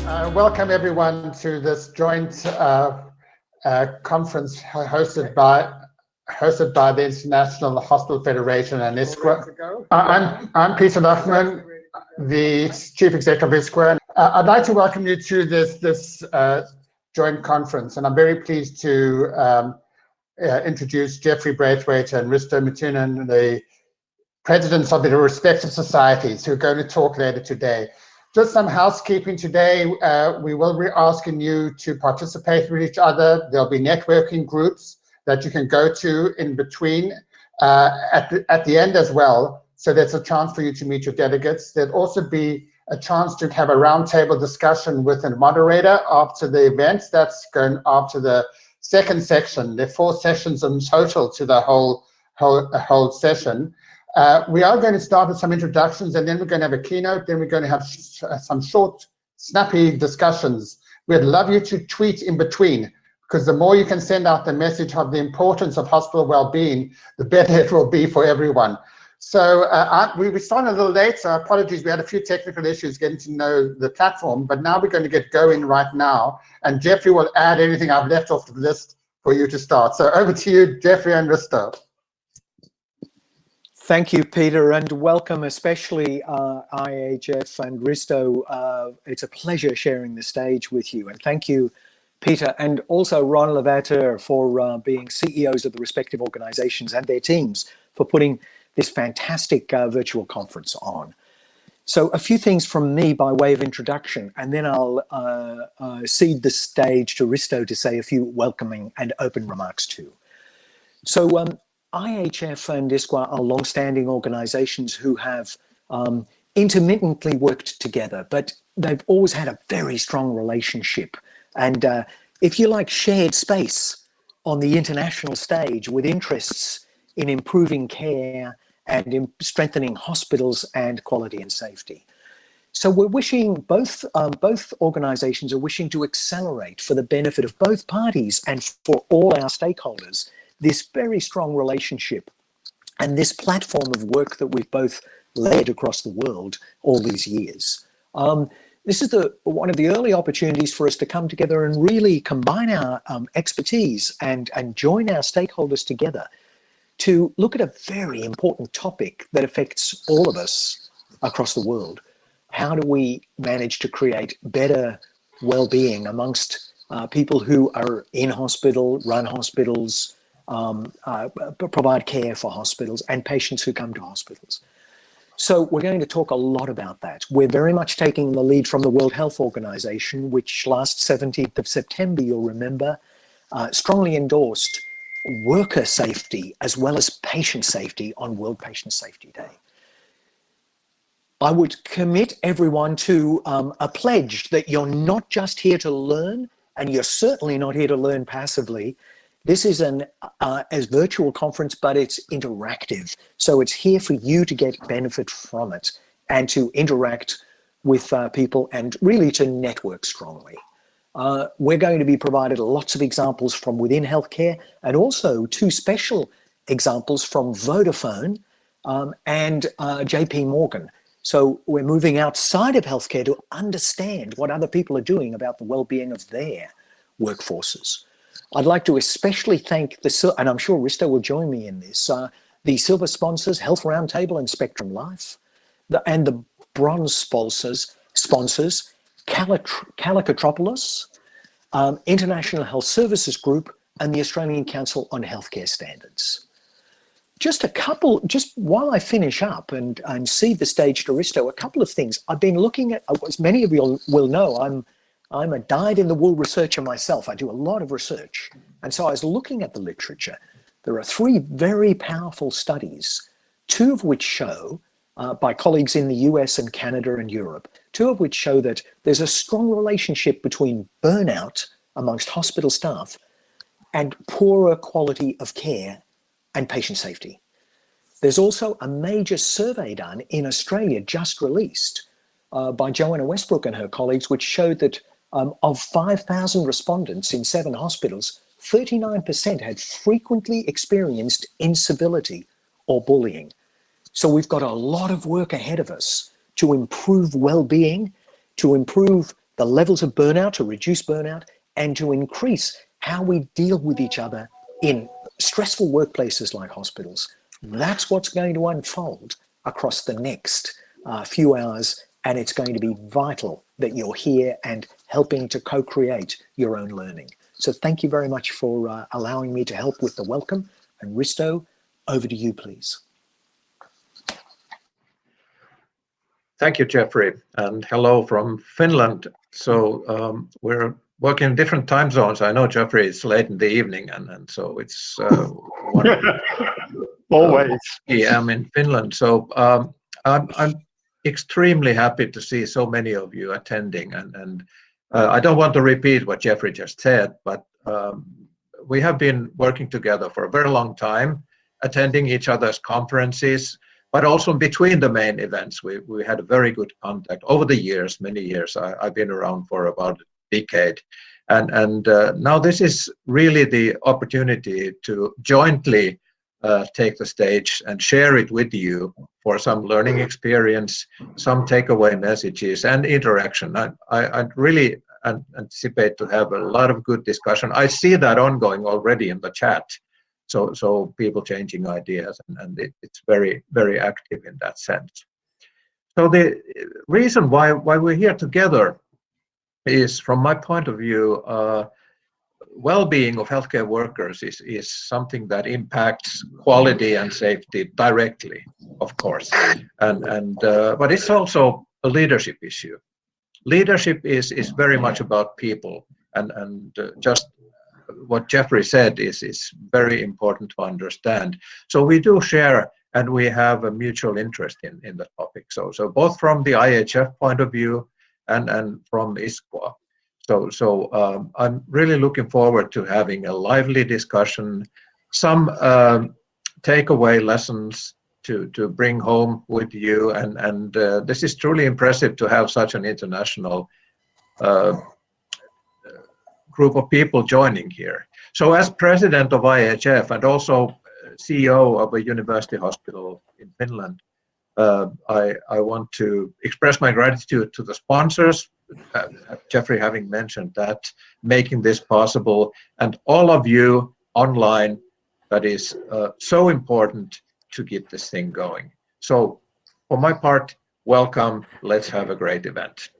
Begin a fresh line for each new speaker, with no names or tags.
Welcome everyone to this joint conference hosted by the International Hospital Federation and ISQua. I'm Peter Luffman, the Chief Executive of ISQua. I'd like to welcome you to this joint conference, and I'm very pleased to introduce Jeffrey Braithwaite and Risto Miettunen, the presidents of the respective societies, who are going to talk later today. Just some housekeeping today. We will be asking you to participate with each other. There'll be networking groups that you can go to in between at the end as well. So there's a chance for you to meet your delegates. There'll also be a chance to have a roundtable discussion with a moderator after the event. That's going after the second section. There are 4 sessions in total to the whole session. We are going to start with some introductions, and then we're going to have a keynote. Then we're going to have some short, snappy discussions. We'd love you to tweet in between, because the more you can send out the message of the importance of hospital well-being, the better it will be for everyone. So we started a little late, so apologies. We had a few technical issues getting to know the platform, but now we're going to get going right now. And Jeffrey will add anything I've left off the list for you to start. So over to you, Jeffrey and Risto.
Thank you, Peter, and welcome especially IHF and Risto. It's a pleasure sharing the stage with you. And thank you, Peter, and also Ron Levater for being CEOs of the respective organizations and their teams for putting this fantastic virtual conference on. So a few things from me by way of introduction, and then I'll cede the stage to Risto to say a few welcoming and open remarks too. So IHF and ISQua are long-standing organizations who have intermittently worked together, but they've always had a very strong relationship. And if you like, shared space on the international stage with interests in improving care and in strengthening hospitals and quality and safety. So we're wishing, both organizations are wishing to accelerate for the benefit of both parties and for all our stakeholders, this very strong relationship and this platform of work that we've both led across the world all these years. This is one of the early opportunities for us to come together and really combine our expertise and join our stakeholders together to look at a very important topic that affects all of us across the world. How do we manage to create better well-being amongst people who are in hospital, run hospitals, provide care for hospitals, and patients who come to hospitals? So we're going to talk a lot about that. We're very much taking the lead from the World Health Organization, which last 17th of September, you'll remember, strongly endorsed worker safety as well as patient safety on World Patient Safety Day. I would commit everyone to a pledge that you're not just here to learn, and you're certainly not here to learn passively. This is a virtual conference, but it's interactive. So it's here for you to get benefit from it and to interact with people and really to network strongly. We're going to be provided lots of examples from within healthcare and also 2 special examples from Vodafone and JP Morgan. So we're moving outside of healthcare to understand what other people are doing about the well-being of their workforces. I'd like to especially thank and I'm sure Risto will join me in this, the silver sponsors, Health Roundtable and Spectrum Life, and the bronze sponsors, Calicotropolis, International Health Services Group, and the Australian Council on Healthcare Standards. Just while I finish up and cede the stage to Risto, a couple of things. I've been looking at, as many of you will know, I'm a dyed-in-the-wool researcher myself. I do a lot of research. And so I was looking at the literature. There are 3 very powerful studies, 2 of which show, by colleagues in the US and Canada and Europe, 2 of which show that there's a strong relationship between burnout amongst hospital staff and poorer quality of care and patient safety. There's also a major survey done in Australia, just released by Joanna Westbrook and her colleagues, which showed that of 5,000 respondents in 7 hospitals, 39% had frequently experienced incivility or bullying. So we've got a lot of work ahead of us to improve well-being, to improve the levels of burnout, to reduce burnout, and to increase how we deal with each other in stressful workplaces like hospitals. That's what's going to unfold across the next few hours, and it's going to be vital that you're here and helping to co-create your own learning. So thank you very much for allowing me to help with the welcome. And Risto, over to you, please.
Thank you, Jeffrey, and hello from Finland. So we're working in different time zones. I know, Jeffrey, it's late in the evening, and so it's 1
Always.
p.m. in Finland. So I'm extremely happy to see so many of you attending, and I don't want to repeat what Jeffrey just said, but we have been working together for a very long time, attending each other's conferences, but also between the main events. We had a very good contact over the years, many years. I've been around for about a decade. And now this is really the opportunity to jointly take the stage and share it with you for some learning experience, some takeaway messages, and interaction. I really anticipate to have a lot of good discussion. I see that ongoing already in the chat. So people changing ideas, and it's very, very active in that sense. So the reason why we're here together is, from my point of view, well-being of healthcare workers is something that impacts quality and safety directly, of course, but it's also a leadership issue. Leadership is very much about people, and just what Jeffrey said is very important to understand. So we do share, and we have a mutual interest in the topic. So both from the IHF point of view and from ISQua. So I'm really looking forward to having a lively discussion, some takeaway lessons to bring home with you, and this is truly impressive to have such an international group of people joining here. So as president of IHF and also CEO of a university hospital in Finland, I want to express my gratitude to the sponsors, Jeffrey having mentioned that, making this possible, and all of you online. That is so important to get this thing going. So for my part, welcome. Let's have a great event.